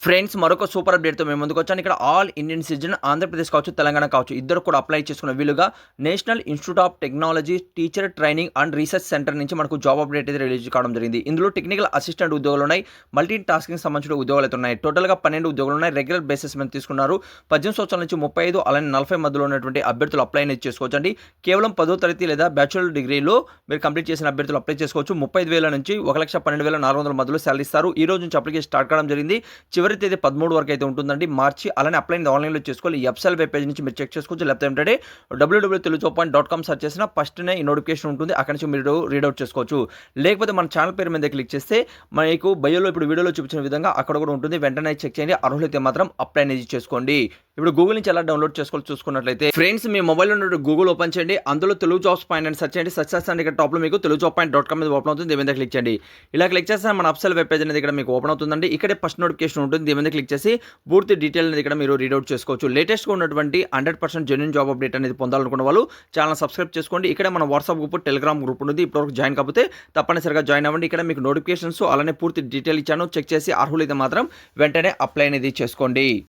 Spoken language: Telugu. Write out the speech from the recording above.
ఫ్రెండ్స్ మరొక సూపర్ అప్డేట్‌తో మేము ముందుకొచ్చాను. ఇక్కడ ఆల్ ఇండియన్ సిటిజన్ ఆంధ్రప్రదేశ్ కావచ్చు, తెలంగాణ కావచ్చు ఇద్దరు కూడా అప్లై చేసుకునే వీలుగా national institute of technology teacher training and research centre నుంచి మనకు జాబ్ అప్డేట్ అయితే రిలీజ్ కావడం జరిగింది. ఇందులో టెక్నికల్ అసిస్టెంట్ ఉద్యోగాలు ఉన్నాయి. మల్టీ టాస్కింగ్ సంబంధించిన ఉద్యోగాలు అయితే ఉన్నాయి. టోటల్‌గా 12 ఉద్యోగాలు ఉన్నాయి. రెగ్యులర్ బేసిస్ మీద తీసుకున్నారు. 18 సంవత్సరాల నుంచి 35 అలానే 40 మధ్యలో ఉన్నటువంటి అభ్యర్థులు అప్లై అనేది చేసుకోవచ్చండి. కేవలం 10వ తరగతి లేదా బ్యాచిలర్ డిగ్రీలో మీరు కంప్లీట్ చేసిన అభ్యర్థులు అప్లై చేసుకోవచ్చు. 35,000 నుంచి 1,12,400 మధ్యలో సాలరీ ఇస్తారు. ఈ రోజు నుంచి అప్లికేషన్ స్టార్ట్ కావడం జరిగింది. చివరి తేదీ 13 వరకు అయితే ఉంటుందండి మార్చి. అలానే అప్లై ఆన్లైన్లో చేసుకోవాలి. ఎఫ్ఎస్ఎల్ వెబ్ పేజ్ నుంచి మీరు చెక్ చేసుకోవచ్చు. లేకపోతే ఏంటంటే www.telugujob.com సెర్చ్ చేసిన ఫస్ట్నే ఈ నోటిఫికేషన్ ఉంటుంది. అక్కడ నుంచి మీరు రీడౌట్ చేసుకోవచ్చు. లేకపోతే మన ఛానల్ పేరు మీద క్లిక్ చేస్తే మీకు బయోలో ఇప్పుడు వీడియోలో చూపించిన విధంగా అక్కడ కూడా ఉంటుంది. వెంటనే చెక్ చేయండి. అర్హులైతే మాత్రం అప్లై అనేది చేసుకోండి. ఇప్పుడు గూగుల్ నుంచి ఎలా డౌన్లోడ్ చేసుకోవాలి చూసుకున్నట్లయితే ఫ్రెండ్స్ మీ మొబైల్లో ఉన్న గూగుల్ ఓపెన్ చేయండి. అందులో తెలుగు జాబ్స్ పాయింట్ అని సెర్చ్ చేయండి. సెర్చ్ చేస్తే ఇక్కడ టాప్లో మీకు telugujob.com మీద ఓపెన్ అవుతుంది. దీని మీద క్లిక్ చేయండి. ఇలా క్లిక్ చేస్తే మన అఫ్సల్ వెబ్ పేజ్ అనేది ఇక్కడ మీకు ఓపెన్ అవుతుందండి. ఇక్కడే ఫస్ట్ నోటిఫికేషన్ ఉంటుంది. దీని మీద క్లిక్ చేసి పూర్తి డీటెయిల్ అనేది ఇక్కడ మీరు రీడౌట్ చేసుకోవచ్చు. లేటెస్ట్గా ఉన్నటువంటి 100% జెన్యూన్ జాబ్ అప్డేట్ అనేది పొందాలనుకున్న వాళ్ళు ఛానల్ సబ్స్క్రైబ్ చేసుకోండి. ఇక్కడ మన వాట్సాప్ గ్రూప్, టెలిగ్రామ్ గ్రూప్ ఉంది. ఇప్పటివరకు జాయిన్ కాకపోతే తప్పనిసరిగా జాయిన్ అవ్వండి. ఇక్కడ మీకు నోటిఫికేషన్స్ అలానే పూర్తి డీటెయిల్ ఇచ్చాను. చెక్ చేసి అర్హులైతే మాత్రం వెంటనే అప్లై అనేది చేసుకోండి.